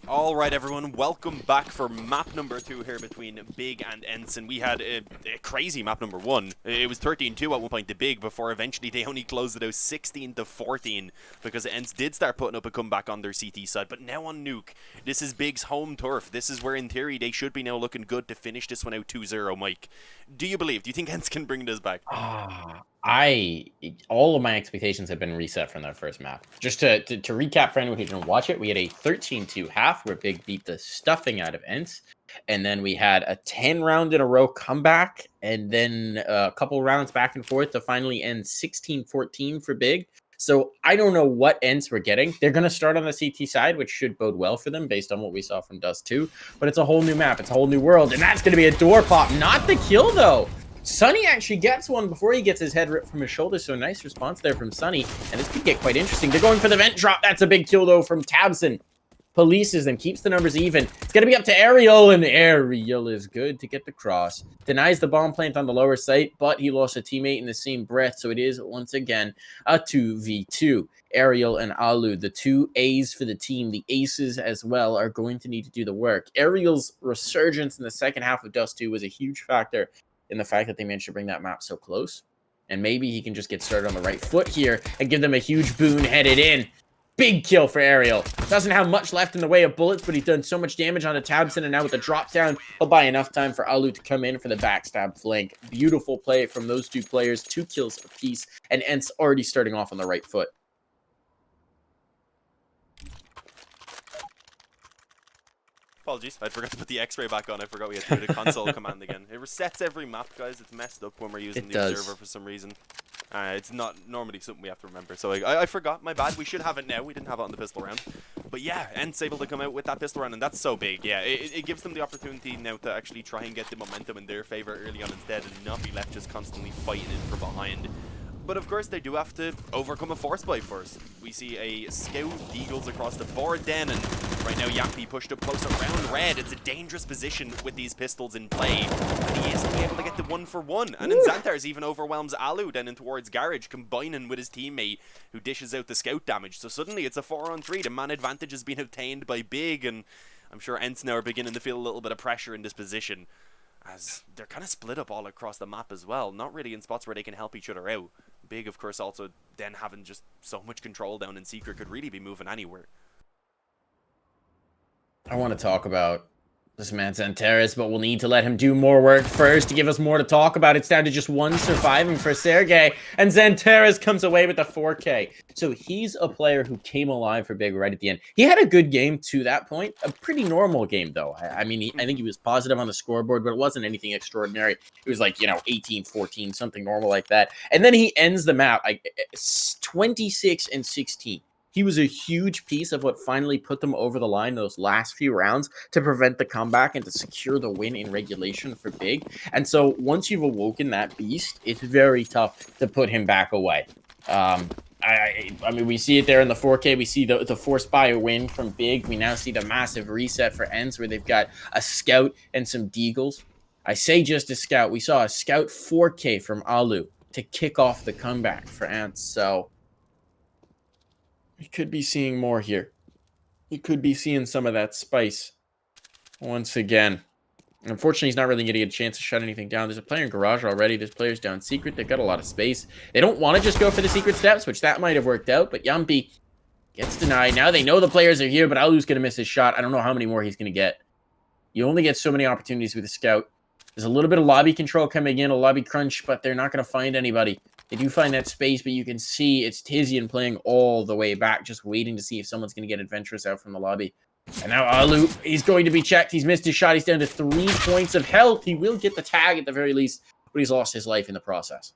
Alright everyone, welcome back for map number 2 here between Big and ENCE, and we had a crazy map number 1. It was 13-2 at one point to Big before eventually they only closed it out 16-14 because ENCE did start putting up a comeback on their CT side, but now on Nuke, this is Big's home turf. This is where in theory they should be now looking good to finish this one out 2-0, Mike. Do you think ENCE can bring this back? All of my expectations have been reset from that first map. Just to recap for anyone who didn't watch it, we had a 13-2 half where Big beat the stuffing out of ENCE, and then we had a 10 round in a row comeback, and then a couple rounds back and forth to finally end 16-14 for Big. So I don't know what ENCE we're getting. They're going to start on the CT side, which should bode well for them based on what we saw from Dust 2. But it's a whole new map. It's a whole new world. And that's going to be a door pop. Not the kill, though. Sunny actually gets one before he gets his head ripped from his shoulder. So a nice response there from Sunny. And this could get quite interesting. They're going for the vent drop. That's a big kill, though, from Tabson. Polices them, keeps the numbers even. It's going to be up to Ariel, and Ariel is good to get the cross. Denies the bomb plant on the lower site, but he lost a teammate in the same breath, so it is, once again, a 2v2. Ariel and Alu, the two A's for the team, the aces as well, are going to need to do the work. Ariel's resurgence in the second half of Dust 2 was a huge factor in the fact that they managed to bring that map so close. And maybe he can just get started on the right foot here and give them a huge boon headed in. Big kill for Ariel. Doesn't have much left in the way of bullets, but he's done so much damage onto Tabson, and now with the drop down, he'll buy enough time for Alu to come in for the backstab flank. Beautiful play from those two players, 2 kills apiece, and ENCE already starting off on the right foot. Apologies, I forgot to put the X-ray back on. I forgot we had to do the console command again. It resets every map, guys. It's messed up when we're using the observer for some reason. It's not normally something we have to remember, so I forgot. My bad. We should have it now. We didn't have it on the pistol round. But yeah, ENCE able to come out with that pistol round, and that's so big. Yeah, it gives them the opportunity now to actually try and get the momentum in their favor early on instead, and not be left just constantly fighting in from behind. But of course, they do have to overcome a force buy first. We see a scout deagles across the board then, and right now Yappy pushed up close around red. It's a dangerous position with these pistols in play, and he is able to get the 1-for-1. And then Xanthars even overwhelms Alu then in towards Garage, combining with his teammate who dishes out the scout damage. So suddenly it's a 4-on-3. The man advantage has been obtained by Big, and I'm sure ENCE now are beginning to feel a little bit of pressure in this position, as they're kind of split up all across the map as well. Not really in spots where they can help each other out. Big, of course, also then having just so much control down in Secret could really be moving anywhere. I want to talk about this man Xanthars, but we'll need to let him do more work first to give us more to talk about. It's down to just one surviving for Sergey, and Xanthars comes away with the 4K. So he's a player who came alive for Big right at the end. He had a good game to that point, a pretty normal game though. I mean, I think he was positive on the scoreboard, but it wasn't anything extraordinary. It was like, 18-14, something normal like that. And then he ends the map like 26-16. He was a huge piece of what finally put them over the line those last few rounds to prevent the comeback and to secure the win in regulation for Big. And so once you've awoken that beast, it's very tough to put him back away. I mean, we see it there in the 4K. We see the force buy win from Big. We now see the massive reset for ENCE where they've got a scout and some deagles. I say just a scout. We saw a scout 4K from Alu to kick off the comeback for ENCE. So we could be seeing more here. You could be seeing some of that spice once again. Unfortunately, he's not really getting a chance to shut anything down. There's a player in Garage already. There's players down Secret. They've got a lot of space. They don't want to just go for the Secret steps, which that might have worked out, but Yumpy gets denied. Now they know the players are here, but Alu's going to miss his shot. I don't know how many more he's going to get. You only get so many opportunities with a scout. There's a little bit of lobby control coming in, a lobby crunch, but they're not going to find anybody. They do find that space, but you can see it's Tizian playing all the way back, just waiting to see if someone's going to get adventurous out from the lobby. And now Alu, he's going to be checked. He's missed his shot. He's down to 3 points of health. He will get the tag at the very least, but he's lost his life in the process.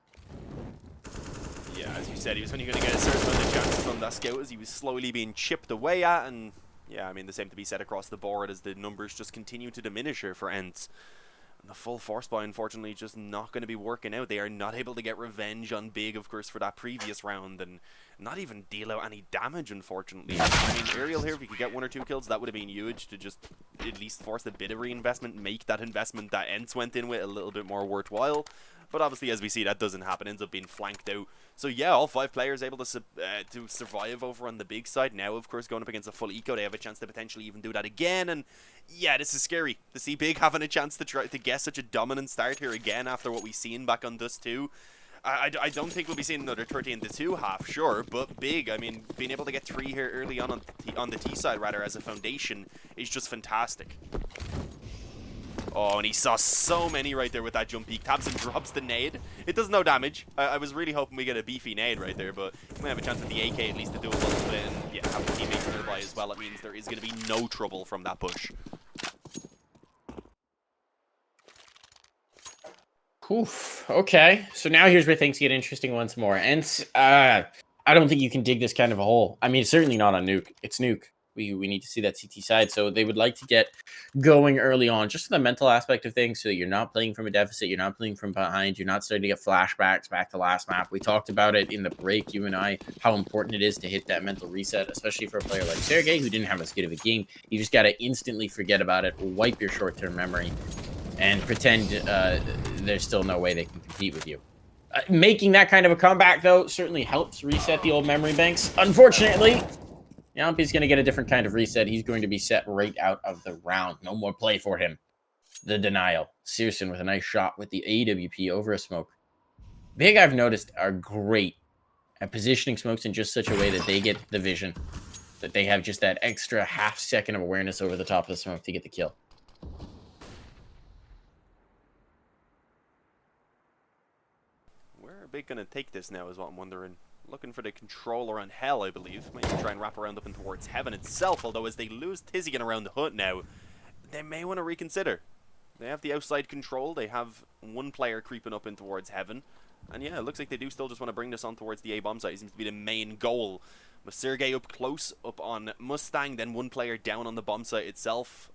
Yeah, as you said, he was only going to get a certain amount of chances from that scout as he was slowly being chipped away at. And yeah, I mean, the same to be said across the board as the numbers just continue to diminish here for ENCE. The full force buy, unfortunately, just not going to be working out. They are not able to get revenge on Big, of course, for that previous round, and not even deal out any damage, unfortunately. I mean, Ariel here, if he could get 1 or 2 kills, that would have been huge to just at least force a bit of reinvestment, make that investment that ENCE went in with a little bit more worthwhile. But obviously, as we see, that doesn't happen. Ends up being flanked out. So yeah, all 5 players able to survive over on the big side. Now, of course, going up against a full eco, they have a chance to potentially even do that again. And yeah, this is scary to see Big having a chance to try to get such a dominant start here again after what we've seen back on Dust 2. I don't think we'll be seeing another 13-2 half, sure, but Big, I mean, being able to get 3 here early on the T side, rather, as a foundation is just fantastic. Oh, and he saw so many right there with that jump peek. Taps and drops the nade. It does no damage. I was really hoping we get a beefy nade right there, but we might have a chance with the AK at least to do a little bit, and yeah, have the teammates nearby as well. It means there is going to be no trouble from that push. Oof. Okay. So now here's where things get interesting once more. ENCE, I don't think you can dig this kind of a hole. I mean, certainly not on Nuke. It's Nuke. We need to see that CT side. So they would like to get going early on, just for the mental aspect of things, so that you're not playing from a deficit, you're not playing from behind, you're not starting to get flashbacks back to last map. We talked about it in the break, you and I, how important it is to hit that mental reset, especially for a player like Sergey, who didn't have as good of a game. You just got to instantly forget about it, wipe your short-term memory, and pretend there's still no way they can compete with you. Making that kind of a comeback, though, certainly helps reset the old memory banks. Unfortunately, Yampi's going to get a different kind of reset. He's going to be set right out of the round. No more play for him. The denial. Searson with a nice shot with the AWP over a smoke. Big, I've noticed, are great at positioning smokes in just such a way that they get the vision. That they have just that extra half second of awareness over the top of the smoke to get the kill. Where are Big going to take this now is what I'm wondering. Looking for the controller on Hell, I believe. Might try and wrap around up and towards Heaven itself, although as they lose Tizian around the hood now, they may want to reconsider. They have the outside control, they have one player creeping up in towards Heaven, and yeah, it looks like they do still just want to bring this on towards the A bomb site. It seems to be the main goal. With Sergey up close, up on Mustang, then one player down on the bomb site itself.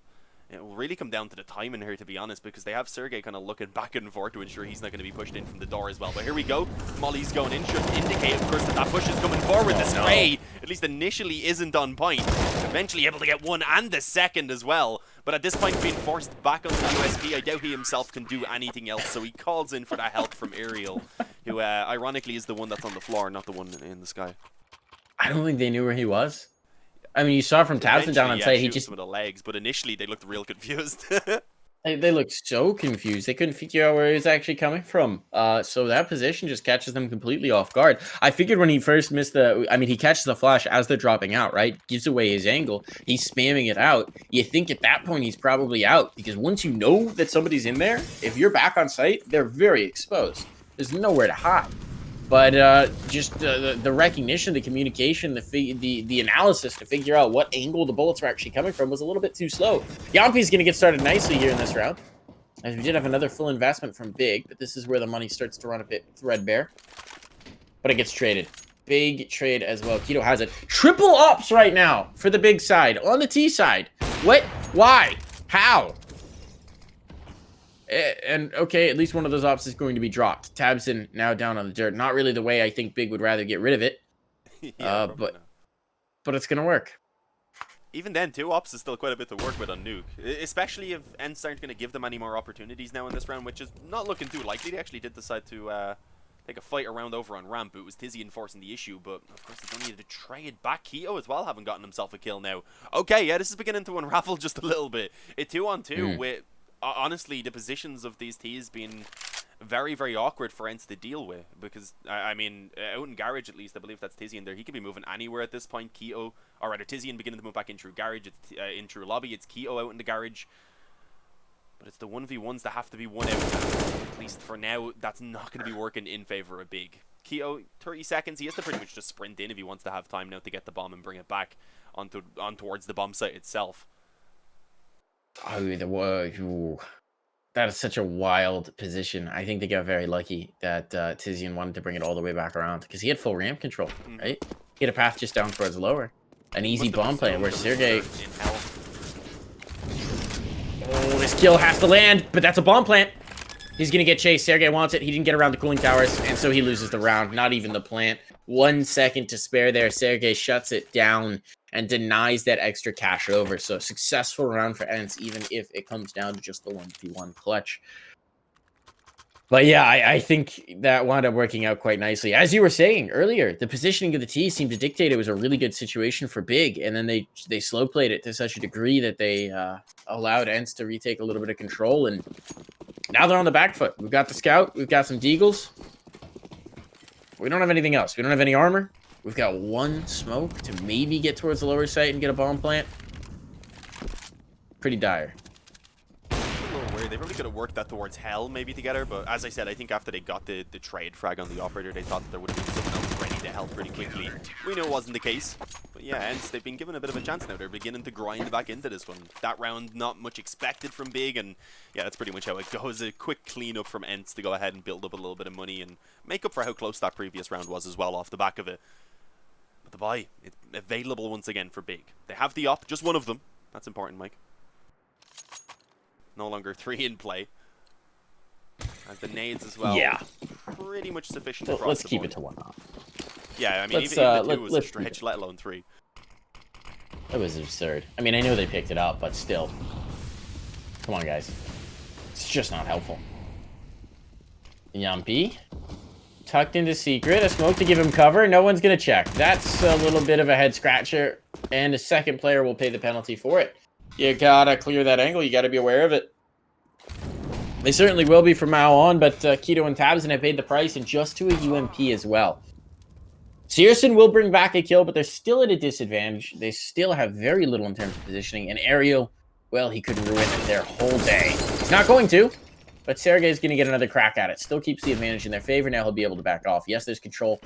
It will really come down to the timing here, to be honest, because they have Sergey kind of looking back and forth to ensure he's not going to be pushed in from the door as well. But here we go. Molly's going in. Should indicate, of course, that that push is coming forward. The spray, at least initially, isn't on point. Eventually able to get one and the second as well. But at this point, being forced back on the USP, I doubt he himself can do anything else. So he calls in for that help from Aerial, who ironically is the one that's on the floor, not the one in the sky. I don't think they knew where he was. I mean, you saw from Tabson down on site, he just... some of the legs, but initially they looked real confused. They looked so confused. They couldn't figure out where he was actually coming from. So that position just catches them completely off guard. I figured when he first missed the... I mean, he catches the flash as they're dropping out, right? Gives away his angle. He's spamming it out. You think at that point he's probably out, because once you know that somebody's in there, if you're back on site, they're very exposed. There's nowhere to hide. But just the recognition, the communication, the analysis to figure out what angle the bullets were actually coming from was a little bit too slow. Yampi's going to get started nicely here in this round, as we did have another full investment from Big, but this is where the money starts to run a bit threadbare. But it gets traded. Big trade as well. Keto has it. Triple ups right now for the Big side. On the T side. What? Why? How? And okay, at least one of those ops is going to be dropped. Tabson now down on the dirt. Not really the way I think Big would rather get rid of it. Yeah, but it's gonna work. Even then, 2 ops is still quite a bit to work with on Nuke. Especially if ENCE aren't going to give them any more opportunities now in this round, which is not looking too likely. They actually did decide to take a fight around over on ramp. It was Tizzy enforcing the issue, but of course they don't need to try it back. Keto as well haven't gotten himself a kill now. Okay, yeah, this is beginning to unravel just a little bit. A 2-on-2 with... honestly, the positions of these T's being very, very awkward for ENCE to deal with. Because, I mean, out in Garage, at least, I believe that's Tizian there. He could be moving anywhere at this point. Keto, or rather, Tizian beginning to move back in through Garage. It's in through Lobby. It's Keto out in the Garage. But it's the 1v1s that have to be won out. At least for now, that's not going to be working in favor of Big. Keto, 30 seconds. He has to pretty much just sprint in if he wants to have time now to get the bomb and bring it back on towards the bomb site itself. Oh, that is such a wild position. I think they got very lucky that Tizian wanted to bring it all the way back around, because he had full ramp control, right? He had a path just down towards lower. An easy bomb play where Sergey... Oh, this kill has to land, but that's a bomb plant. He's going to get chased. Sergey wants it. He didn't get around the cooling towers, and so he loses the round. Not even the plant. 1 second to spare there. Sergey shuts it down and denies that extra cash over. So successful round for ENCE, even if it comes down to just the 1v1 clutch. But yeah, I think that wound up working out quite nicely. As you were saying earlier, the positioning of the T seemed to dictate it was a really good situation for Big, and then they slow played it to such a degree that they allowed ENCE to retake a little bit of control, and now they're on the back foot. We've got the scout, we've got some deagles. We don't have anything else. We don't have any armor. We've got one smoke to maybe get towards the lower site and get a bomb plant. Pretty dire. They probably could have worked that towards hell maybe together, but as I said, I think after they got the trade frag on the operator, they thought that there would have been someone else ready to help pretty quickly. We know it wasn't the case, but yeah, ENCE, they've been given a bit of a chance now. They're beginning to grind back into this one. That round, not much expected from Big, and yeah, that's pretty much how it goes. A quick cleanup from ENCE to go ahead and build up a little bit of money and make up for how close that previous round was as well off the back of it. But the buy, it's available once again for Big. They have the op, just one of them. That's important, Mike. No longer 3 in play. As the nades as well. Yeah. Pretty much sufficient across Let's the keep board. it to 1 op. Yeah, I mean, even 2 was a stretch, let alone 3. That was absurd. I mean, I know they picked it up, but still. Come on, guys. It's just not helpful. Yumpy. Tucked into secret. A smoke to give him cover. No one's going to check. That's a little bit of a head scratcher. And a second player will pay the penalty for it. You gotta clear that angle. You gotta be aware of it. They certainly will be from now on, but Keto and Tabson have paid the price, and just to a UMP as well. Searson will bring back a kill, but they're still at a disadvantage. They still have very little in terms of positioning. And Ariel, well, he could ruin their whole day. He's not going to, but Sergey's going to get another crack at it. Still keeps the advantage in their favor. Now he'll be able to back off. Yes, there's control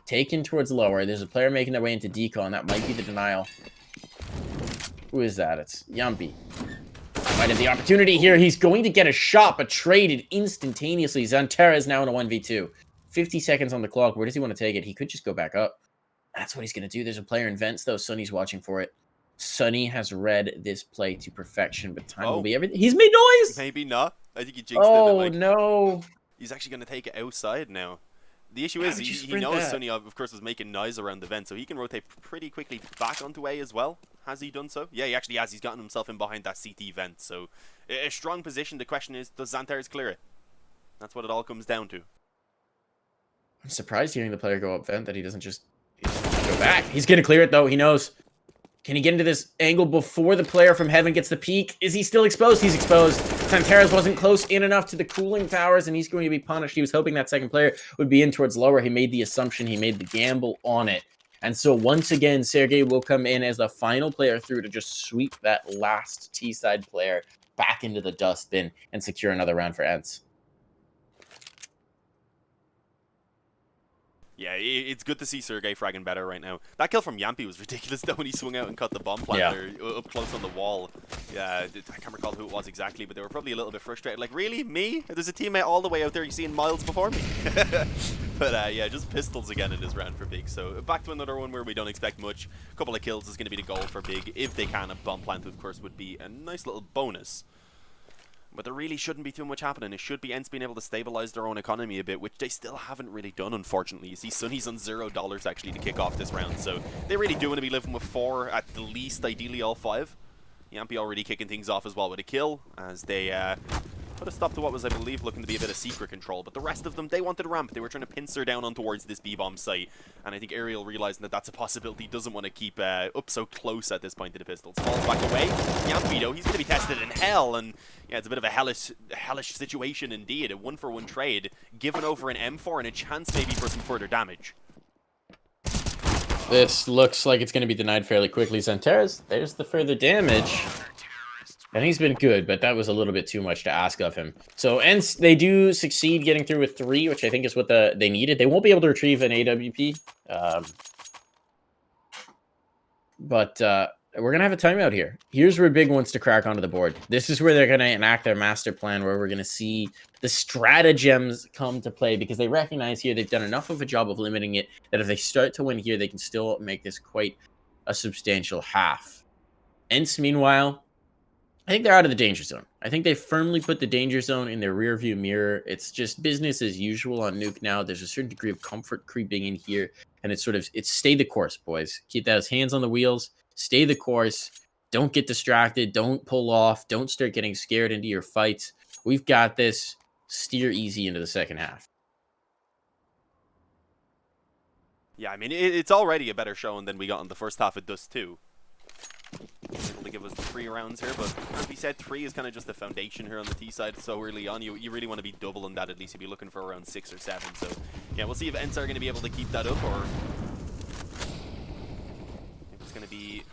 taken towards lower. There's a player making their way into Deco, and that might be the denial. Who is that? It's Yumpy. Might have the opportunity here. He's going to get a shot, but traded instantaneously. Xantera is now in a 1v2. 50 seconds on the clock. Where does he want to take it? He could just go back up. That's what he's going to do. There's a player in vents, though. Sunny's watching for it. Sunny has read this play to perfection, but time will be everything. He's made noise! Maybe not. I think he jinxed it. Oh, no. He's actually going to take it outside now. The issue is he knows Sunny, of course, was making noise around the vent, so he can rotate pretty quickly back onto A as well. Has he done so? Yeah, he actually has. He's gotten himself in behind that CT vent, so a strong position. The question is, does Xanteres clear it? That's what it all comes down to. I'm surprised hearing the player go up vent that he doesn't just go back. He's going to clear it, though. He knows. Can he get into this angle before the player from heaven gets the peek? Is he still exposed? He's exposed. Xanteres wasn't close in enough to the cooling towers, and he's going to be punished. He was hoping that second player would be in towards lower. He made the assumption. He made the gamble on it. And so once again, Sergey will come in as the final player through to just sweep that last T-side player back into the dustbin and secure another round for ENCE. Yeah, it's good to see Sergey fragging better right now. That kill from Yumpy was ridiculous, though, when he swung out and cut the bomb planter up close on the wall. Yeah, I can't recall who it was exactly, but they were probably a little bit frustrated. Like, really? Me? There's a teammate all the way out there you've seen miles before me. But, yeah, just pistols again in this round for Big. So, back to another one where we don't expect much. A couple of kills is going to be the goal for Big. If they can, a bomb plant, of course, would be a nice little bonus. But there really shouldn't be too much happening. It should be ENCE being able to stabilize their own economy a bit, which they still haven't really done, unfortunately. You see Sunny's on $0 actually to kick off this round, so they really do want to be living with 4, at the least, ideally all 5. Yumpy already kicking things off as well with a kill, as they put a stop to what was, I believe, looking to be a bit of secret control. But the rest of them, they wanted ramp. They were trying to pincer down on towards this B-bomb site, and I think Ariel, realizing that that's a possibility, doesn't want to keep up so close at this point to the pistols. Falls back away. Yumpy, though, he's going to be tested in hell, and yeah, it's a bit of a hellish situation indeed. A 1-for-1 trade, given over an M4 and a chance maybe for some further damage. This looks like it's going to be denied fairly quickly. Xanteres, there's the further damage. And he's been good, but that was a little bit too much to ask of him. So ENCE, they do succeed getting through with 3, which I think is what they needed. They won't be able to retrieve an AWP. But we're going to have a timeout here. Here's where Big wants to crack onto the board. This is where they're going to enact their master plan, where we're going to see the stratagems come to play, because they recognize here they've done enough of a job of limiting it that if they start to win here, they can still make this quite a substantial half. ENCE, meanwhile, I think they're out of the danger zone. I think they firmly put the danger zone in their rearview mirror. It's just business as usual on Nuke now. There's a certain degree of comfort creeping in here, and it's stay the course, boys. Keep those hands on the wheels. Stay the course. Don't get distracted. Don't pull off. Don't start getting scared into your fights. We've got this. steer easy into the second half. Yeah, I mean, it's already a better showing than we got in the first half of Dust 2. Able to give us 3 rounds here, but as we said, 3 is kind of just the foundation here on the T side so early on. You really want to be doubling that, at least you'd be looking for around 6 or 7. So yeah, we'll see if ENCE are going to be able to keep that up, or if it's going to be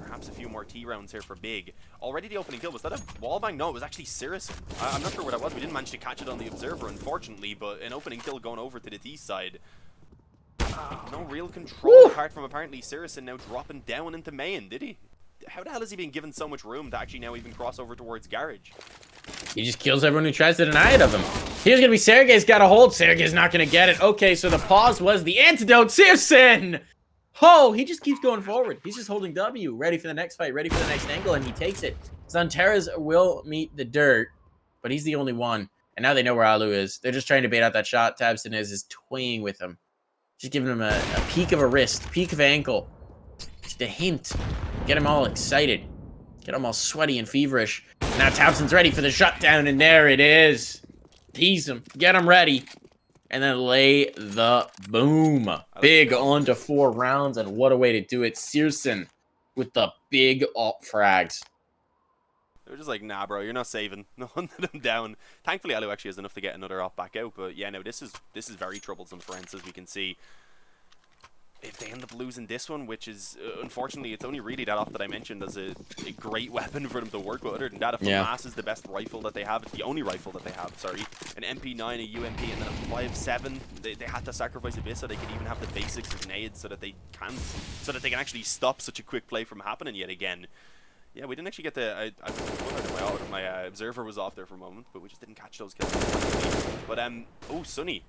perhaps a few more T rounds here for Big. Already the opening kill, was that a wallbang? No, it was actually Sirison. I'm not sure what that was. We didn't manage to catch it on the Observer, unfortunately, but an opening kill going over to the T side. No real control apart from apparently Sirison now dropping down into main, did he? How the hell has he been given so much room to actually now even cross over towards Garage? He just kills everyone who tries to deny it of him. Here's gonna be Sergey's got a hold. Sergey's not gonna get it. Okay, so the pause was the antidote. Sirison! Oh, he just keeps going forward. He's just holding W, ready for the next fight, ready for the next angle, and he takes it. Zanteras will meet the dirt, but he's the only one. And now they know where Alu is. They're just trying to bait out that shot. Tabson is toying with him. Just giving him a peek of a wrist, peek of ankle. Just a hint. Get him all excited. Get him all sweaty and feverish. Now Tabson's ready for the shutdown, and there it is. Tease him. Get him ready. And then lay the boom. Big on to 4 rounds, and what a way to do it. Searson with the big op frags. They're just like, nah, bro, you're not saving. No, hunting them down. Thankfully, Alu actually has enough to get another op back out. But yeah, no, this is very troublesome for ENCE, as we can see. If they end up losing this one, which is, unfortunately, it's only really that op that I mentioned as a great weapon for them to work with. Other than that, a FAMAS is the best rifle that they have. It's the only rifle that they have, sorry. An MP9, a UMP, and then a 5.7. They had to sacrifice a bit so they could even have the basics of nades so that they can actually stop such a quick play from happening yet again. Yeah, we didn't actually get the... I was my observer was off there for a moment, but we just didn't catch those kills. But, oh, Sunny.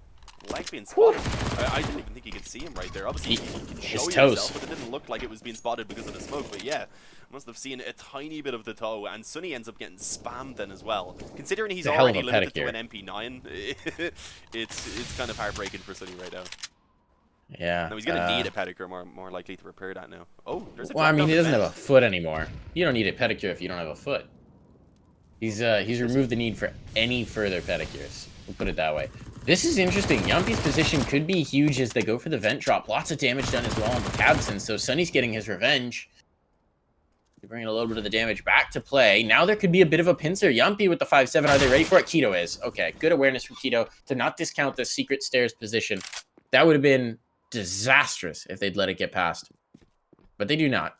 Leg being spotted. I didn't even think you could see him right there. Obviously, he can show himself, but it didn't look like it was being spotted because of the smoke. But yeah, must have seen a tiny bit of the toe, and Sunny ends up getting spammed then as well. Considering he's already limited to an MP9, it's kind of heartbreaking for Sunny right now. Yeah. No, he's going to need a pedicure more likely to repair that now. Oh, there's a... Well, I mean, he doesn't have a foot anymore. You don't need a pedicure if you don't have a foot. He's removed the need for any further pedicures. We'll put it that way. This is interesting. Yumpy's position could be huge as they go for the vent drop. Lots of damage done as well on the Tabson, so Sunny's getting his revenge. They're bringing a little bit of the damage back to play. Now there could be a bit of a pincer. Yumpy with the 5.7. Are they ready for it? Keto is. Okay, good awareness from Keto to not discount the secret stairs position. That would have been disastrous if they'd let it get past. But they do not.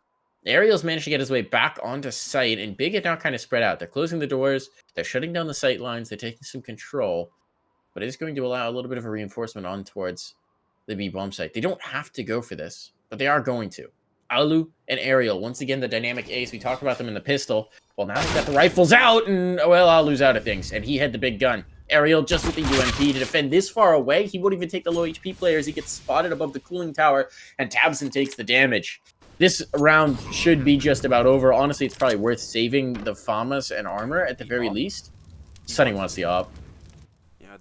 Ariel's managed to get his way back onto site, and Big had now kind of spread out. They're closing the doors. They're shutting down the sight lines. They're taking some control. But it is going to allow a little bit of a reinforcement on towards the B bomb site. They don't have to go for this, but they are going to. Alu and Ariel, once again, the dynamic ace. We talked about them in the pistol. Well, now they've got the rifles out, and, well, Alu's out of things, and he had the big gun. Ariel just with the UMP to defend this far away. He won't even take the low HP players. He gets spotted above the cooling tower, and Tabson takes the damage. This round should be just about over. Honestly, it's probably worth saving the FAMAS and armor at the very least. Sunny wants the op.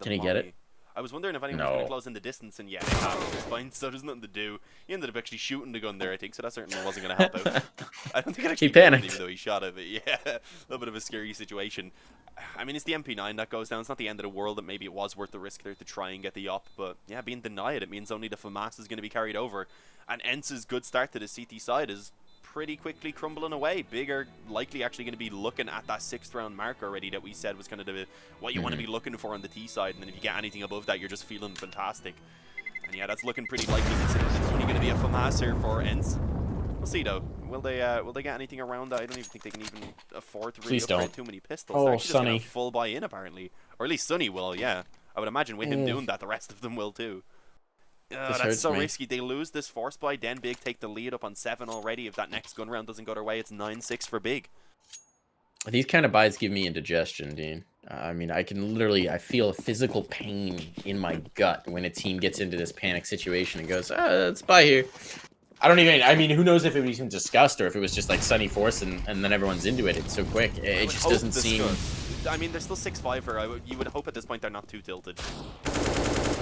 Can he get it? I was wondering if anyone was going to close in the distance, and yeah, they have. It's fine, so there's nothing to do. He ended up actually shooting the gun there, I think, so that certainly wasn't going to help out. I don't think it actually panicked, even though he shot it, but yeah, a little bit of a scary situation. I mean, it's the MP9 that goes down. It's not the end of the world, that maybe it was worth the risk there to try and get the op, but yeah, being denied, it means only the FAMAS is going to be carried over. And ENCE's good start to the CT side is pretty quickly crumbling away. Big are likely actually going to be looking at that 6th round mark already that we said was kind of what you want to be looking for on the T side, and then if you get anything above that, you're just feeling fantastic. And yeah, that's looking pretty likely considering it's only going to be a FAMAS here for ENCE. We'll see though. Will they get anything around that? I don't even think they can even afford to really upgrade too many pistols. Oh, They're actually Sunny. just full buy in apparently, or at least Sunny will. Yeah, I would imagine with him doing that, the rest of them will too. That's so risky. They lose this force buy, then Big take the lead up on 7 already. If that next gun round doesn't go their way, it's 9-6 for Big. These kind of buys give me indigestion, Dean. I mean, I feel a physical pain in my gut when a team gets into this panic situation and goes, let's buy here. I mean, who knows if it was even discussed or if it was just like Sunny force and then everyone's into it. It's so quick. It just doesn't seem... I mean, they're still 6-5 here. You would hope at this point they're not too tilted.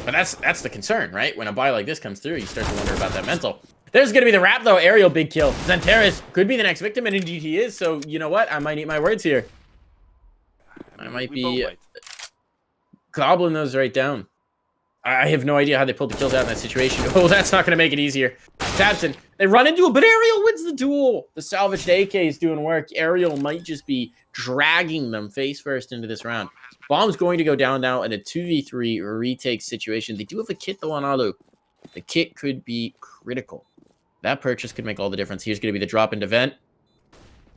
But that's the concern, right? When a buy like this comes through, you start to wonder about that mental. There's going to be the wrap, though. Ariel, big kill. Zanteras could be the next victim, and indeed he is. So, you know what? I might eat my words here. I might be gobbling those right down. I have no idea how they pulled the kills out in that situation. Oh, that's not going to make it easier. Tabson, they run into it, but Aerial wins the duel. The salvaged AK is doing work. Aerial might just be dragging them face first into this round. Bomb's going to go down now in a 2v3 retake situation. They do have a kit, though, on Alu. The kit could be critical. That purchase could make all the difference. Here's going to be the drop into vent.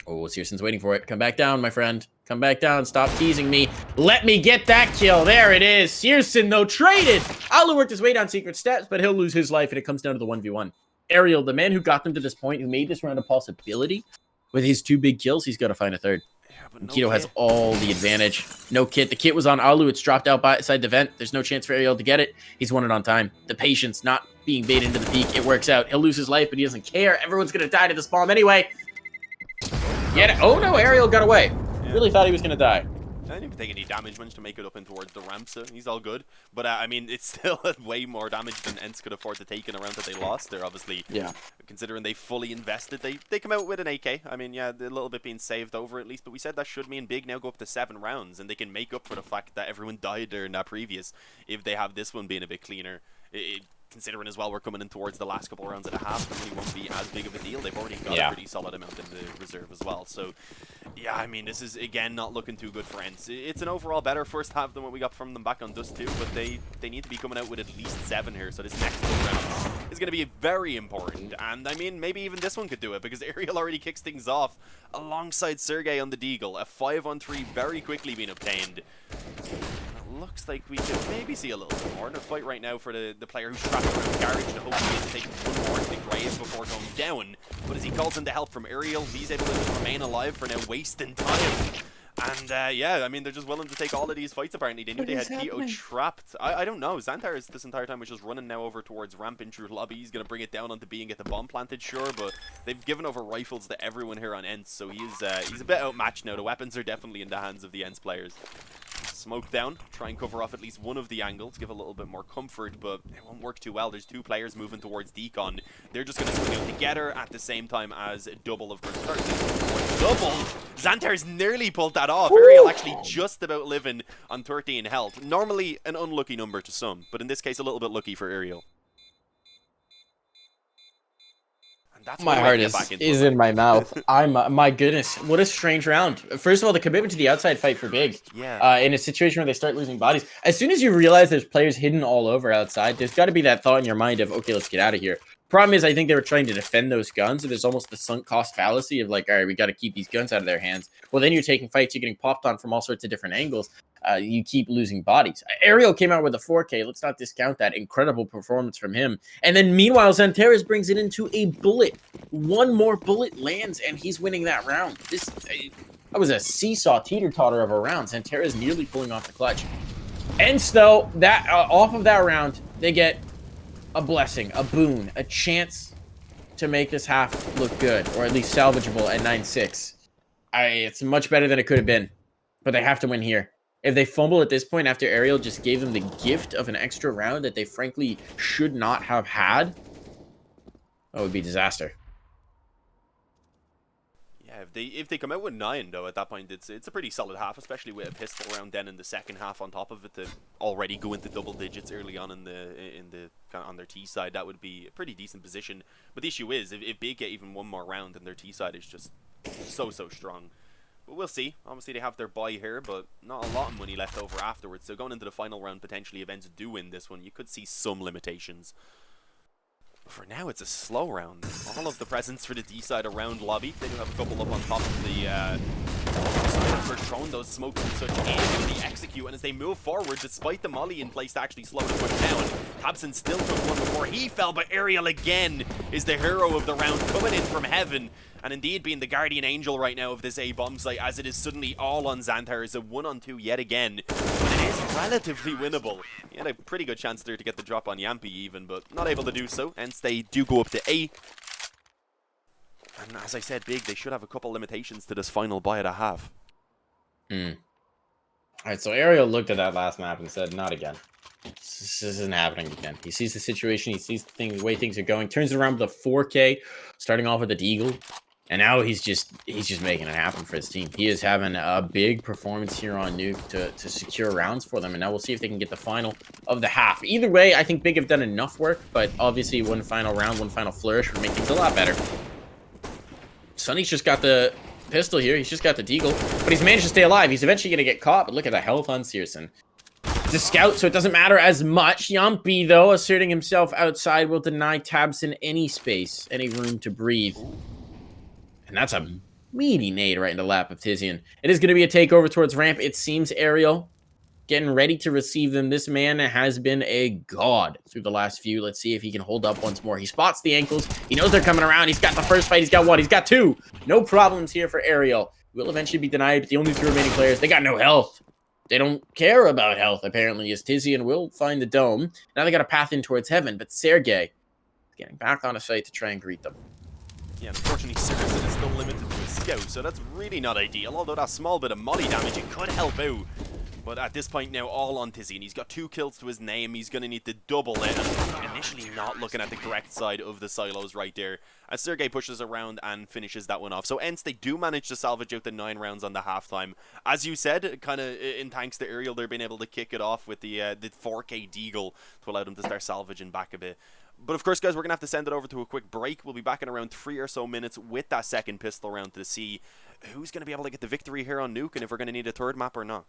Oh, Searson's waiting for it. Come back down, my friend. Come back down. Stop teasing me. Let me get that kill. There it is. Searson, though, traded. Alu worked his way down secret steps, but he'll lose his life, and it comes down to the 1v1. Aerial, the man who got them to this point, who made this round a possibility, with his 2 big kills, he's got to find a third. Yeah, Keto has all the advantage. No kit. The kit was on Alu. It's dropped out beside the vent. There's no chance for Aerial to get it. He's won it on time. The patience, not being baited into the peak. It works out. He'll lose his life, but he doesn't care. Everyone's going to die to this bomb anyway. Oh no, Aerial got away. Yeah. Really thought he was going to die. I didn't even take any damage, managed to make it up in towards the ramp, so he's all good. But, I mean, it's still way more damage than ENCE could afford to take in a round that they lost. They're obviously, considering they fully invested, they come out with an AK. I mean, yeah, a little bit being saved over at least, but we said that should mean Big now go up to 7 rounds, and they can make up for the fact that everyone died there in that previous, if they have this one being a bit cleaner. Considering as well we're coming in towards the last couple of rounds and a half, it really won't be as big of a deal. They've already got a pretty solid amount in the reserve as well. So, yeah, I mean, this is, again, not looking too good for ENCE. It's an overall better first half than what we got from them back on Dust 2, but they need to be coming out with at least 7 here. So this next round is going to be very important. And, I mean, maybe even this one could do it, because Aerial already kicks things off alongside Sergey on the Deagle. A 5-on-3 very quickly being obtained. Looks like we could maybe see a little bit more in a fight right now for the player who's trapped around Garage to hopefully take one more to the grave before going down. But as he calls in the help from Aerial, he's able to remain alive for now, wasting time. And yeah, I mean, they're just willing to take all of these fights apparently. They knew they had Keto trapped. I don't know. Xantar this entire time was just running now over towards ramp in through lobby. He's going to bring it down onto B and get the bomb planted, sure, but they've given over rifles to everyone here on ENCE, so he's a bit outmatched now. The weapons are definitely in the hands of the ENCE players. Smoke down, try and cover off at least one of the angles, give a little bit more comfort, but it won't work too well. There's 2 players moving towards Decon. They're just going to swing out together at the same time as Double, of course. Double! Xantar's nearly pulled that off. Aerial actually just about living on 13 health. Normally an unlucky number to some, but in this case a little bit lucky for Aerial. That's my heart is in my mouth. My goodness, what a strange round. First of all, the commitment to the outside fight for Big. Yeah. In a situation where they start losing bodies. As soon as you realize there's players hidden all over outside, there's got to be that thought in your mind of, okay, let's get out of here. Problem is, I think they were trying to defend those guns, and there's almost the sunk cost fallacy of like, all right, we got to keep these guns out of their hands. Well, then you're taking fights, you're getting popped on from all sorts of different angles. You keep losing bodies. Aerial came out with a 4K. Let's not discount that. Incredible performance from him. And then meanwhile, Xantares brings it into a bullet. One more bullet lands, and he's winning that round. That was a seesaw teeter-totter of a round. Xantares nearly pulling off the clutch. ENCE, though, that off of that round, they get a blessing, a boon, a chance to make this half look good, or at least salvageable at 9-6. It's much better than it could have been, but they have to win here. If they fumble at this point after Aerial just gave them the gift of an extra round that they frankly should not have had, that would be disaster. Yeah, if they come out with 9 though, at that point it's a pretty solid half, especially with a pistol round then in the second half on top of it to already go into double digits early on on their T side. That would be a pretty decent position. But the issue is if Big get even one more round, then their T side is just so strong. But we'll see. Obviously, they have their buy here, but not a lot of money left over afterwards. So going into the final round, potentially, if ENCE do win this one, you could see some limitations. But for now, it's a slow round. All of the presents for the D side around lobby. They do have a couple up on top of the side for throwing those smokes and such in the execute. And as they move forward, despite the molly in place to actually slow the push down, Tabson still took one before he fell, but Aerial again is the hero of the round, coming in from heaven. And indeed being the guardian angel right now of this A-bomb site, as it is suddenly all on Xantar. It's a 1-on-2 yet again. But it is relatively winnable. He had a pretty good chance there to get the drop on Yampy even, but not able to do so. Hence they do go up to A. And as I said, Big, they should have a couple limitations to this final buy at a half. Alright, so Aerial looked at that last map and said, not again. This isn't happening again. He sees the situation, he sees the way things are going, turns it around with a 4K, starting off with a Deagle. And now he's just making it happen for his team. He is having a big performance here on Nuke to secure rounds for them. And now we'll see if they can get the final of the half. Either way, I think Big have done enough work, but obviously one final round, one final flourish would make things a lot better. Sonny's just got the pistol here. He's just got the deagle, but he's managed to stay alive. He's eventually going to get caught, but look at the health on Searson. It's a scout, so it doesn't matter as much. Yumpy, though, asserting himself outside, will deny Tabson any space, any room to breathe. And that's a meaty nade right in the lap of Tizian. It is going to be a takeover towards ramp. It seems Ariel getting ready to receive them. This man has been a god through the last few. Let's see if he can hold up once more. He spots the ankles. He knows they're coming around. He's got the first fight. He's got one. He's got two. No problems here for Ariel. Will eventually be denied, but the only two remaining players, they got no health. They don't care about health, apparently, as Tizian will find the dome. Now they got a path in towards heaven, but Sergey is getting back on a site to try and greet them. Yeah, unfortunately, Searson is still limited to a scout, so that's really not ideal, although that small bit of molly damage, it could help out. But at this point now, all on Tizian. He's got 2 kills to his name. He's going to need to double it. And initially not looking at the correct side of the silos right there, as Sergey pushes around and finishes that one off. So ENCE, they do manage to salvage out the 9 rounds on the halftime. As you said, kind of in thanks to Ariel, they're being able to kick it off with the 4K deagle to allow them to start salvaging back a bit. But of course, guys, we're going to have to send it over to a quick break. We'll be back in around 3 or so minutes with that second pistol round to see who's going to be able to get the victory here on Nuke and if we're going to need a third map or not.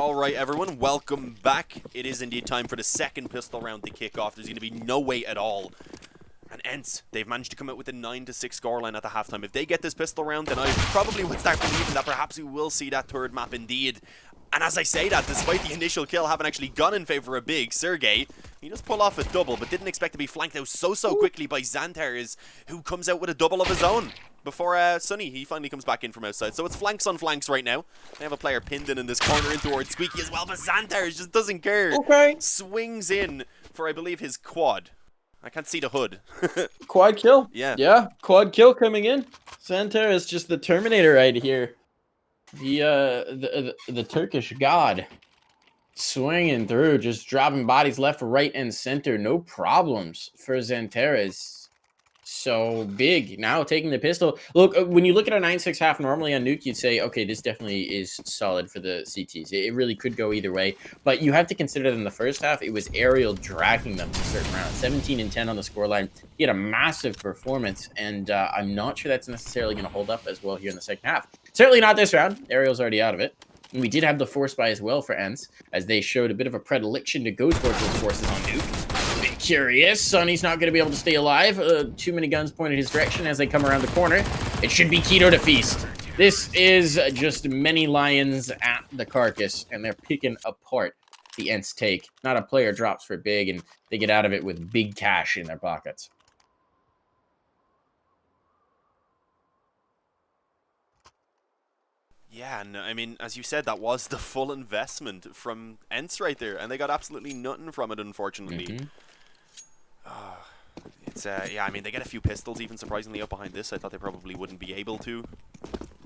Alright everyone, welcome back. It is indeed time for the second pistol round to kick off. There's going to be no wait at all. And ENCE, they've managed to come out with a 9-6 scoreline at the halftime. If they get this pistol round, then I probably would start believing that perhaps we will see that third map indeed. And as I say that, despite the initial kill having actually gone in favor of Big, Sergey, he just pulled off a double, but didn't expect to be flanked out so quickly by Xantares, who comes out with a double of his own. Before Sunny, he finally comes back in from outside. So it's flanks on flanks right now. They have a player pinned in this corner in towards Squeaky as well, but Xantares just doesn't care. Okay. Swings in for, I believe, his quad. I can't see the hood. Quad kill. Yeah. Yeah, quad kill coming in. Xantares is just the Terminator right here. The Turkish god. Swinging through, just dropping bodies left, right, and center. No problems for Xantares. So Big now taking the pistol. Look, when you look at a 9-6 half normally on Nuke, you'd say, okay, this definitely is solid for the CTs. It really could go either way. But you have to consider that in the first half, it was Aerial dragging them to certain rounds. 17-10 on the scoreline. He had a massive performance, and I'm not sure that's necessarily going to hold up as well here in the second half. Certainly not this round. Aerial's already out of it. And we did have the force buy as well for ENCE, as they showed a bit of a predilection to go towards those forces on Nuke. Bit curious. Sonny's not going to be able to stay alive. Too many guns pointed his direction as they come around the corner. It should be Keto to feast. This is just many lions at the carcass, and they're picking apart the ENCE take. Not a player drops for Big, and they get out of it with big cash in their pockets. Yeah, and I mean, as you said, that was the full investment from ENCE right there, and they got absolutely nothing from it, unfortunately. It's yeah, I mean, they get a few pistols, even surprisingly, up behind this. I thought they probably wouldn't be able to.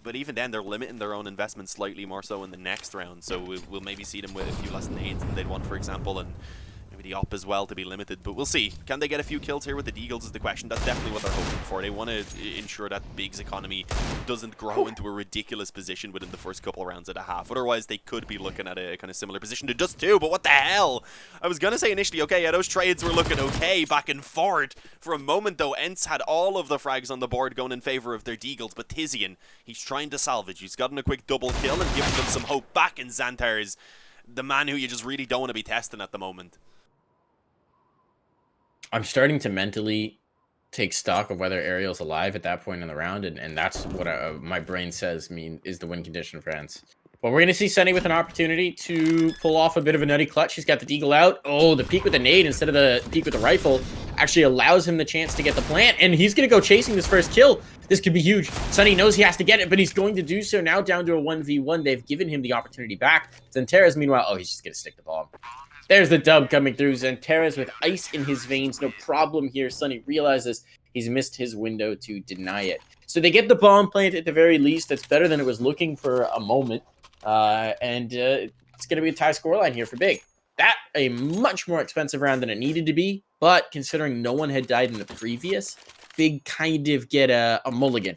But even then, they're limiting their own investment slightly more so in the next round, so we'll maybe see them with a few less nades than they'd want, for example, and maybe the op as well to be limited, but we'll see. Can they get a few kills here with the Deagles is the question. That's definitely what they're hoping for. They want to ensure that Big's economy doesn't grow into a ridiculous position within the first couple of rounds of the half. Otherwise, they could be looking at a kind of similar position to Dust 2, but what the hell? I was going to say initially, okay, yeah, those trades were looking okay back and forth. For a moment, though, ENCE had all of the frags on the board going in favor of their Deagles, but Tizian, he's trying to salvage. He's gotten a quick double kill and giving them some hope back in Xantares, the man who you just really don't want to be testing at the moment. I'm starting to mentally take stock of whether Aerial's alive at that point in the round, and that's what my brain says is the win condition for ENCE. But we're going to see Sunny with an opportunity to pull off a bit of a nutty clutch. He's got the Deagle out. Oh, the peek with the nade instead of the peek with the rifle actually allows him the chance to get the plant, and he's going to go chasing this first kill. This could be huge. Sunny knows he has to get it, but he's going to do so now down to a 1v1. They've given him the opportunity back. Xantares, meanwhile, oh, he's just going to stick the bomb. There's the dub coming through. Xantares with ice in his veins. No problem here. Sunny realizes he's missed his window to deny it. So they get the bomb plant at the very least. That's better than it was looking for a moment. It's going to be a tie scoreline here for Big. That a much more expensive round than it needed to be. But considering no one had died in the previous, Big kind of get a mulligan.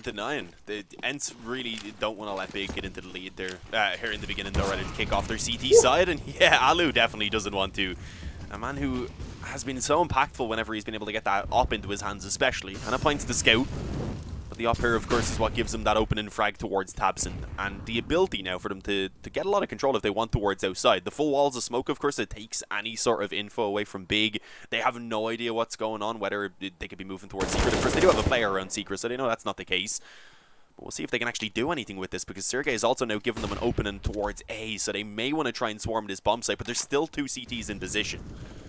9-9. The ENCE really don't want to let Big get into the lead there here in the beginning. They're ready to kick off their CT side, and yeah, Alu definitely doesn't want to. A man who has been so impactful whenever he's been able to get that op into his hands, especially, and a point to the scout. But the op here, of course, is what gives them that opening frag towards Tabson, and the ability now for them to get a lot of control if they want towards outside. The full walls of smoke, of course, it takes any sort of info away from Big. They have no idea what's going on, whether they could be moving towards Secret. Of course, they do have a player around Secret, so they know that's not the case. But we'll see if they can actually do anything with this, because Sergey is also now giving them an opening towards A, so they may want to try and swarm this bomb site, but there's still two CTs in position,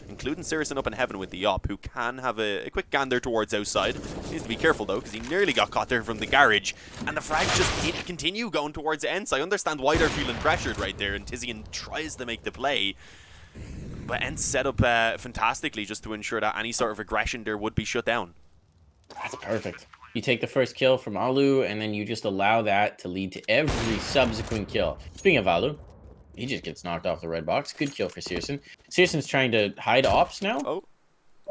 including Sirison up in heaven with the op, who can have a quick gander towards outside. He needs to be careful, though, because he nearly got caught there from the garage. And the frags just continue going towards ENCE. I understand why they're feeling pressured right there, and Tizian tries to make the play. But ENCE set up fantastically just to ensure that any sort of aggression there would be shut down. That's perfect. You take the first kill from Alu, and then you just allow that to lead to every subsequent kill. Speaking of Alu, he just gets knocked off the red box. Good kill for Sirison. Sirson's trying to hide ops now. Oh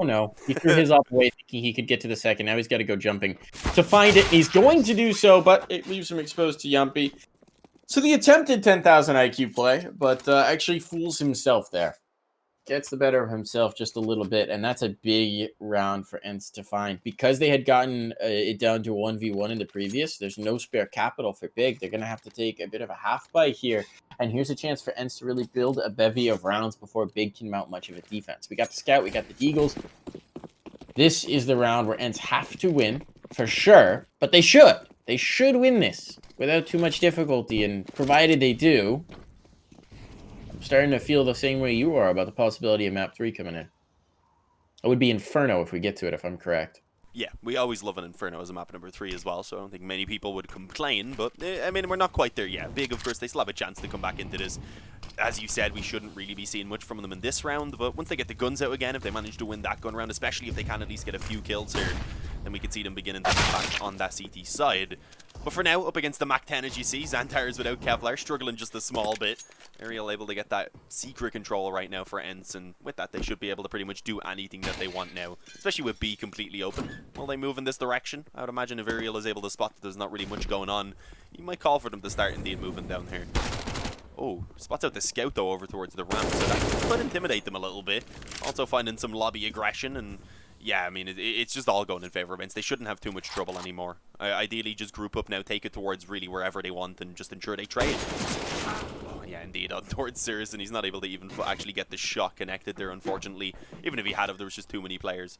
no. He threw his op away thinking he could get to the second. Now he's got to go jumping to find it. He's going to do so, but it leaves him exposed to Yumpy. So the attempted 10,000 IQ play, but actually fools himself there. gets the better of himself just a little bit, and that's a big round for ENCE to find. Because they had gotten it down to 1v1 in the previous, there's no spare capital for Big. They're going to have to take a bit of a half bite here, and here's a chance for ENCE to really build a bevy of rounds before Big can mount much of a defense. We got the Scout, we got the Eagles. This is the round where ENCE have to win, for sure, but they should. They should win this without too much difficulty, and provided they do, I'm starting to feel the same way you are about the possibility of map 3 coming in. It would be Inferno if we get to it, if I'm correct. Yeah, we always love an Inferno as a map number 3 as well, so I don't think many people would complain, but, I mean, we're not quite there yet. Big, of course, they still have a chance to come back into this. As you said, we shouldn't really be seeing much from them in this round, but once they get the guns out again, if they manage to win that gun round, especially if they can at least get a few kills here, then we can see them beginning to come back on that CT side. But for now, up against the MAC-10, as you see, Xantar is without Kevlar, struggling just a small bit. Ariel able to get that secret control right now for ENCE, and with that, they should be able to pretty much do anything that they want now, especially with B completely open. Will they move in this direction? I would imagine if Ariel is able to spot that there's not really much going on, you might call for them to start indeed moving down here. Oh, spots out the Scout, though, over towards the ramp, so that could intimidate them a little bit. Also finding some lobby aggression, and yeah, I mean, it's just all going in favor of ENCE. They shouldn't have too much trouble anymore. Ideally, just group up now, take it towards really wherever they want, and just ensure they trade. Oh, yeah, indeed, on towards Cirrus, and he's not able to even actually get the shot connected there, unfortunately. Even if he had, there was just too many players.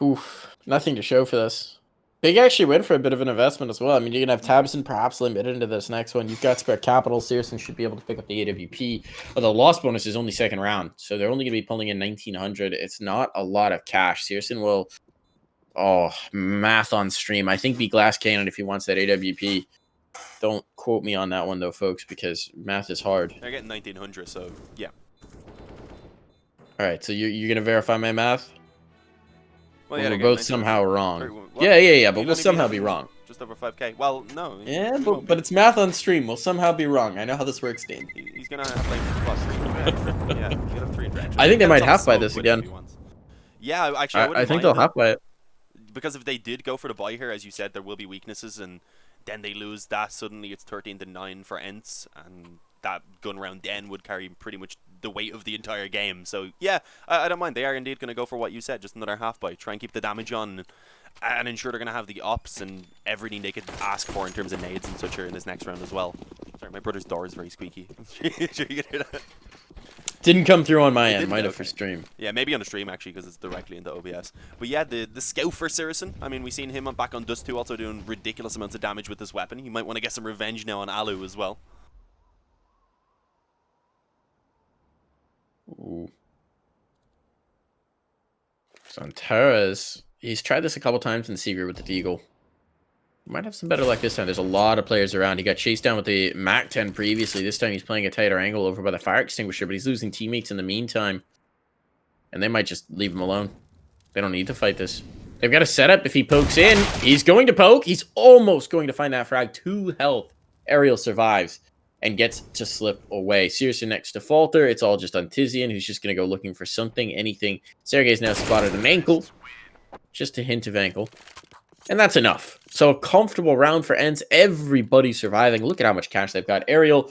Oof, nothing to show for this. Big actually went for a bit of an investment as well. I mean, you're going to have Tabson perhaps limited into this next one. You've got spare capital. Searson should be able to pick up the AWP. Although loss bonus is only second round, so they're only going to be pulling in 1,900. It's not a lot of cash. Searson will... Oh, math on stream. I think be Glass Cannon if he wants that AWP. Don't quote me on that one, though, folks, because math is hard. They're getting 1,900, so yeah. All right, so you're going to verify my math? Well, yeah, we're both somehow wrong. Yeah, but we'll somehow be wrong. Just over 5k. Well, no. Yeah, but it's math on stream. We'll somehow be wrong. I know how this works, Dane. He's going to have like plus 3. Yeah, he's have 3 interactions. I think they might half buy this again. Yeah, actually, I think they'll half buy it. Because if they did go for the buy here, as you said, there will be weaknesses, and then they lose that. Suddenly it's 13-9 for ENCE, and that gun round then would carry pretty much the weight of the entire game. So yeah, I don't mind. They are indeed going to go for what you said, just another half buy. Try and keep the damage on, and ensure they're going to have the ops and everything they could ask for in terms of nades and such here in this next round as well. Sorry, my brother's door is very squeaky. Sure you can hear that? Didn't come through on my end. Might have for stream. Yeah, maybe on the stream actually, because it's directly into OBS. But yeah, the Scout for Saracen. I mean, we've seen him back on Dust 2 also doing ridiculous amounts of damage with this weapon. He might want to get some revenge now on Alu as well. Ooh. Santaras, he's tried this a couple times in Secret with the Deagle. Might have some better luck this time. There's a lot of players around. He got chased down with the MAC-10 previously. This time he's playing a tighter angle over by the fire extinguisher, but he's losing teammates in the meantime. And they might just leave him alone. They don't need to fight this. They've got a setup. If he pokes in, he's going to poke. He's almost going to find that frag. 2 health. Ariel survives and gets to slip away. Seriously, next to Falter. It's all just on Tizian, who's just going to go looking for something, anything. Sergey's now spotted an ankle. Just a hint of ankle. And that's enough. So a comfortable round for ENCE. Everybody surviving. Look at how much cash they've got. Ariel,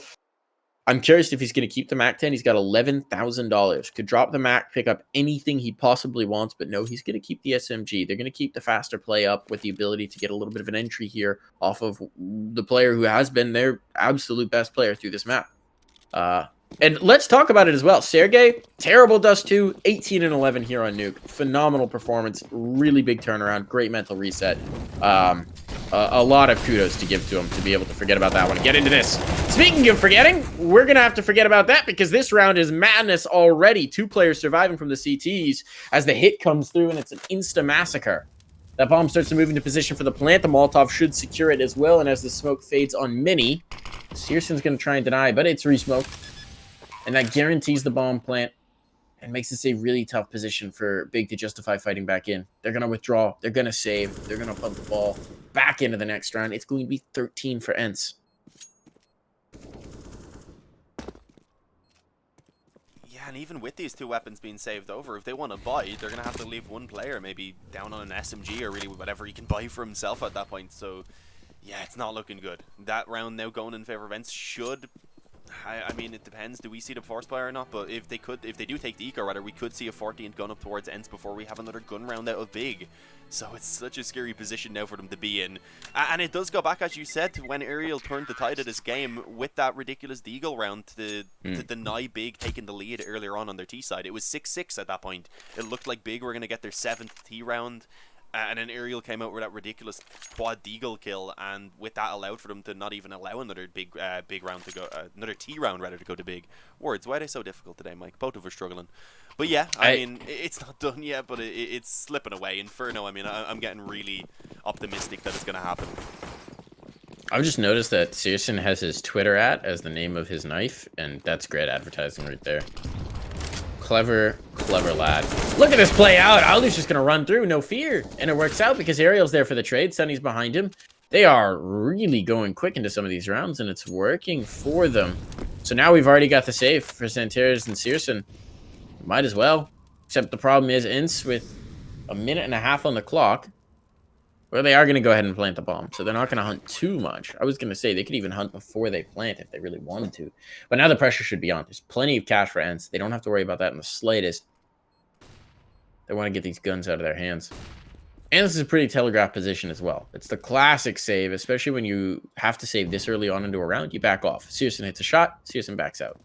I'm curious if he's going to keep the MAC-10. He's got $11,000. Could drop the MAC, pick up anything he possibly wants, but no, he's going to keep the SMG. They're going to keep the faster play up with the ability to get a little bit of an entry here off of the player who has been their absolute best player through this map. And let's talk about it as well. Sergey, terrible Dust 2, 18-11 here on Nuke. Phenomenal performance, really big turnaround, great mental reset. A lot of kudos to give to him to be able to forget about that one and get into this. Speaking of forgetting, we're going to have to forget about that because this round is madness already. 2 players surviving from the CTs as the hit comes through, and it's an insta-massacre. That bomb starts to move into position for the plant. The Molotov should secure it as well, and as the smoke fades on Mini, Searson's going to try and deny, but it's resmoked. And that guarantees the bomb plant and makes this a really tough position for Big to justify fighting back in. They're going to withdraw. They're going to save. They're going to pump the ball back into the next round. It's going to be 13 for ENCE. Yeah, and even with these 2 weapons being saved over, if they want to buy, they're going to have to leave one player maybe down on an SMG or really whatever he can buy for himself at that point. So, yeah, it's not looking good. That round now going in favor of ENCE should I mean, it depends. Do we see the force fire or not? But if they do take the eco, rather, we could see a 14th gun up towards ENCE before we have another gun round out of big. So it's such a scary position now for them to be in. And it does go back, as you said, to when Aerial turned the tide of this game with that ridiculous deagle round to deny Big taking the lead earlier on their T side. It was 6-6 at that point. It looked like Big were going to get their 7th T round. And then Aerial came out with that ridiculous quad deagle kill, and with that allowed for them to not even allow another big round to go, another T round rather to go to big. Words, why are they so difficult today, Mike? Both of us struggling. But yeah, I mean, it's not done yet, but it's slipping away. Inferno, I mean, I'm getting really optimistic that it's going to happen. I've just noticed that Searson has his Twitter as the name of his knife, and that's great advertising right there. Clever lad. Look at this play out. Ali's just going to run through, no fear. And it works out because Aerial's there for the trade. Sunny's behind him. They are really going quick into some of these rounds, and it's working for them. So now we've already got the save for Santeras and Searson. Might as well. Except the problem is ENCE with a minute and a half on the clock. Well, they are going to go ahead and plant the bomb, so they're not going to hunt too much. I was going to say they could even hunt before they plant if they really wanted to. But now the pressure should be on. There's plenty of cash for ENCE. They don't have to worry about that in the slightest. They want to get these guns out of their hands. And this is a pretty telegraphed position as well. It's the classic save, especially when you have to save this early on into a round. You back off. Searson hits a shot. Searson backs out.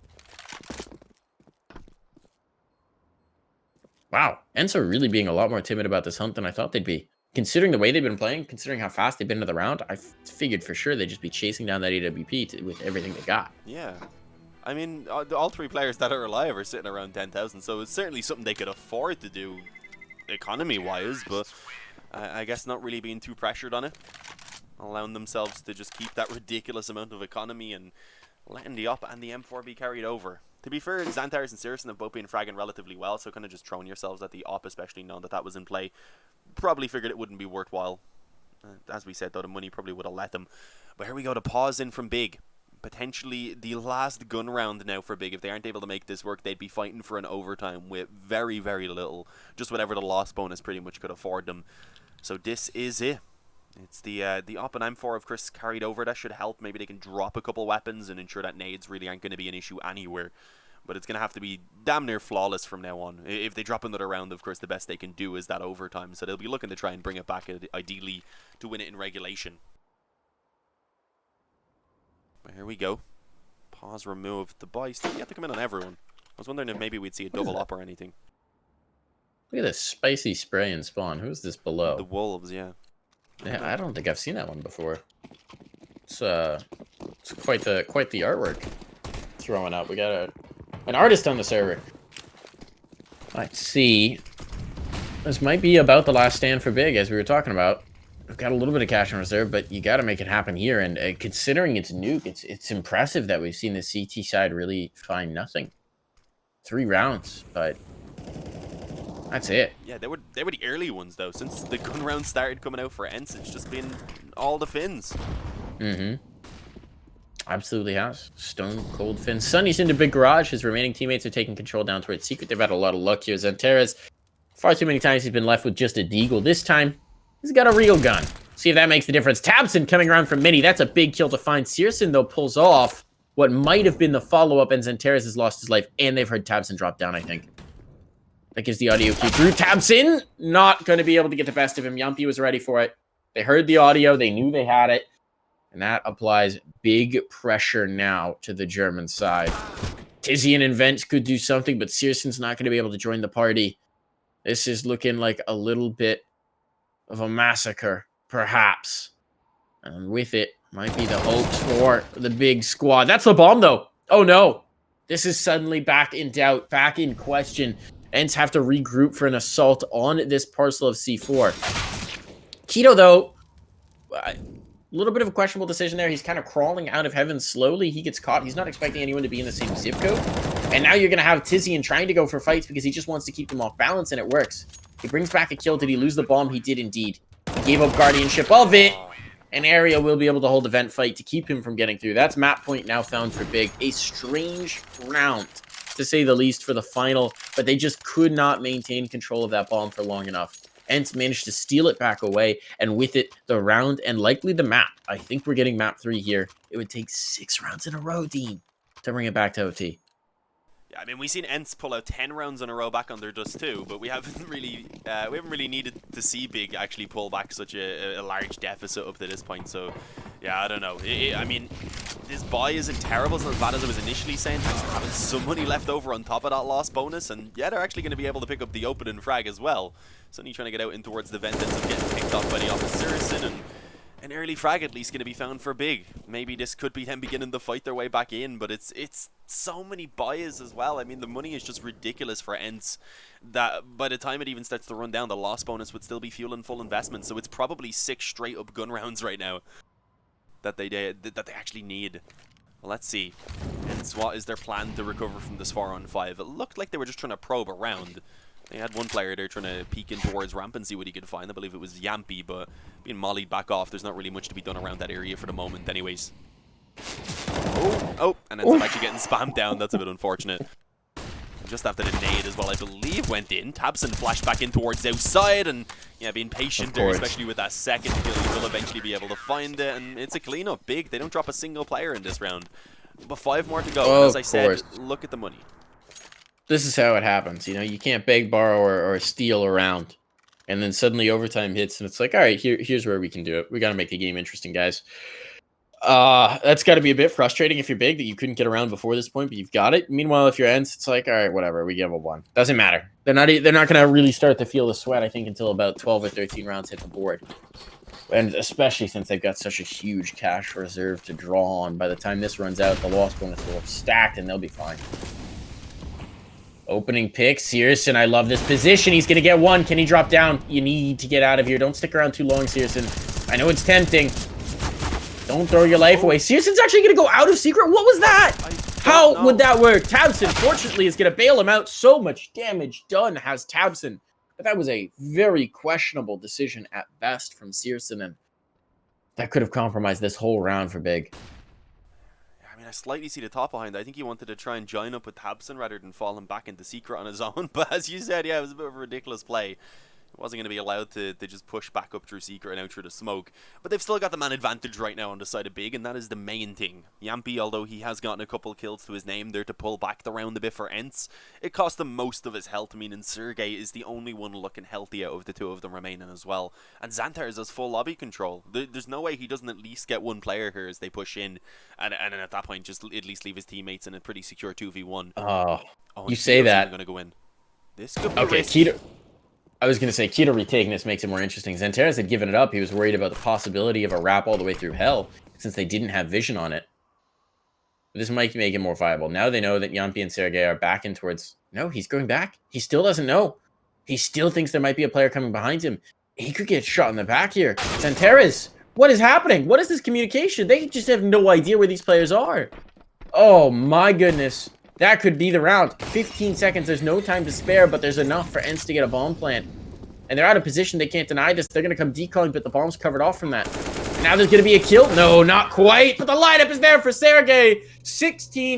Wow. ENCE are really being a lot more timid about this hunt than I thought they'd be. Considering the way they've been playing, considering how fast they've been to the round, I figured for sure they'd just be chasing down that AWP with everything they got. Yeah. I mean, all 3 players that are alive are sitting around 10,000, so it's certainly something they could afford to do economy-wise, but I guess not really being too pressured on it. Allowing themselves to just keep that ridiculous amount of economy and letting the op and the M4 be carried over. To be fair, Xantares and Searson have both been fragging relatively well, so kind of just throwing yourselves at the op, especially knowing that was in play. Probably figured it wouldn't be worthwhile. As we said, though, the money probably would have let them. But here we go, the pause in from Big. Potentially the last gun round now for Big. If they aren't able to make this work, they'd be fighting for an overtime with very, very little. Just whatever the loss bonus pretty much could afford them. So this is it. It's the op and M4 of Chris carried over. That should help. Maybe they can drop a couple weapons and ensure that nades really aren't going to be an issue anywhere. But it's going to have to be damn near flawless from now on. If they drop another round, of course, the best they can do is that overtime. So they'll be looking to try and bring it back, ideally, to win it in regulation. But here we go. Pause removed. The buy still yet to come in on everyone. I was wondering if maybe we'd see a double op or anything. Look at this spicy spray and spawn. Who's this below? The wolves, yeah. Yeah, I don't think I've seen that one before. It's quite the artwork throwing up. We got an artist on the server. Let's see. This might be about the last stand for Big, as we were talking about. We've got a little bit of cash in reserve, but you got to make it happen here. And considering it's Nuke, it's impressive that we've seen the CT side really find nothing. 3 rounds, but that's it. Yeah, they were the early ones though. Since the gun round started coming out for ENCE, it's just been all the fins. Mm-hmm. Absolutely has. Stone cold fins. Sunny's into big garage. His remaining teammates are taking control down towards secret. They've had a lot of luck here. Xantares, far too many times he's been left with just a deagle. This time, he's got a real gun. See if that makes the difference. Tabson coming around from mini. That's a big kill to find. Searson, though, pulls off what might have been the follow-up, and Xantares has lost his life, and they've heard Tabson drop down, I think. That gives the audio cue through. Tabson, not going to be able to get the best of him. Yumpy was ready for it. They heard the audio. They knew they had it. And that applies big pressure now to the German side. Tizian and Vents could do something, but Searson's not going to be able to join the party. This is looking like a little bit of a massacre, perhaps. And with it might be the hopes for the big squad. That's the bomb, though. Oh, no. This is suddenly back in doubt, back in question. ENCE have to regroup for an assault on this parcel of C4. Keto, though, a little bit of a questionable decision there. He's kind of crawling out of heaven slowly. He gets caught. He's not expecting anyone to be in the same zip code. And now you're going to have Tizian trying to go for fights because he just wants to keep them off balance, and it works. He brings back a kill. Did he lose the bomb? He did indeed. He gave up guardianship of it. And Area will be able to hold a vent fight to keep him from getting through. That's map point now found for Big. A strange round, to say the least, for the final. But they just could not maintain control of that bomb for long enough. ENCE managed to steal it back away, and with it, the round and likely the map. I think we're getting map 3 here. It would take 6 rounds in a row, Dean. to bring it back to OT. Yeah, I mean, we've seen ENCE pull out 10 rounds in a row back on their dust too, but we haven't really needed to see Big actually pull back such a large deficit up to this point. So, yeah, I don't know. I mean, this buy isn't terrible. It's not as bad as I was initially saying. Having some money left over on top of that loss bonus, and yeah, they're actually going to be able to pick up the opening frag as well. Suddenly trying to get out in towards the vent and getting picked off by the Officerson, and an early frag at least going to be found for Big. Maybe this could be them beginning to fight their way back in, but it's so many buys as well. I mean, the money is just ridiculous for ENCE that by the time it even starts to run down, the loss bonus would still be fueling full investment. So it's probably 6 straight up gun rounds right now that they actually need. Well, let's see. ENCE, what is their plan to recover from this 4-on-5? It looked like they were just trying to probe around. They had one player there trying to peek in towards ramp and see what he could find. I believe it was Yampy, but being mollied back off, there's not really much to be done around that area for the moment anyways. Oh, and ends up actually getting spammed down. That's a bit unfortunate. Just after the nade as well, I believe, went in. Tabson flashed back in towards the outside, and yeah, being patient there, especially with that second kill, he will eventually be able to find it, and it's a cleanup. Big, they don't drop a single player in this round. But 5 more to go, and as I said, look at the money. This is how it happens. You know, you can't beg, borrow, or steal around. And then suddenly overtime hits, and it's like, all right, here's where we can do it. We got to make the game interesting, guys. That's got to be a bit frustrating if you're Big that you couldn't get around before this point, but you've got it. Meanwhile, if you're ENCE, it's like, all right, whatever, we give a 1. Doesn't matter. They're not going to really start to feel the sweat, I think, until about 12 or 13 rounds hit the board. And especially since they've got such a huge cash reserve to draw on. By the time this runs out, the loss bonus will have stacked, and they'll be fine. Opening pick, Searson. I love this position. He's going to get 1. Can he drop down? You need to get out of here. Don't stick around too long, Searson. I know it's tempting. Don't throw your life away. Searson's actually going to go out of secret? What was that? How would that work? Tabson, fortunately, is going to bail him out. So much damage done has Tabson. But that was a very questionable decision at best from Searson, and that could have compromised this whole round for Big. I mean, I slightly see the top behind. I think he wanted to try and join up with Tabson rather than falling back into secret on his own. But as you said, yeah, it was a bit of a ridiculous play. Wasn't going to be allowed to just push back up through secret and out through the smoke. But they've still got the man advantage right now on the side of Big, and that is the main thing. Yampy, although he has gotten a couple kills to his name there to pull back the round a bit for ENCE, it cost him most of his health. I mean, and Sergey is the only one looking healthy out of the 2 of them remaining as well. And Xanthars has full lobby control. There's no way he doesn't at least get 1 player here as they push in, and at that point just at least leave his teammates in a pretty secure 2v1. Oh, you say that. Going to go in. This could be okay, Keto. I was going to say, Keto retaking this makes it more interesting. Xanthars had given it up. He was worried about the possibility of a wrap all the way through hell, since they didn't have vision on it. But this might make it more viable. Now they know that Yampy and Sergey are back in towards... No, he's going back. He still doesn't know. He still thinks there might be a player coming behind him. He could get shot in the back here. Xanthars, what is happening? What is this communication? They just have no idea where these players are. Oh, my goodness. That could be the round. 15 seconds. There's no time to spare, but there's enough for ENCE to get a bomb plant. And they're out of position. They can't deny this. They're going to come decoying, but the bomb's covered off from that. Now there's going to be a kill. No, not quite. But the lineup is there for Sergey. 16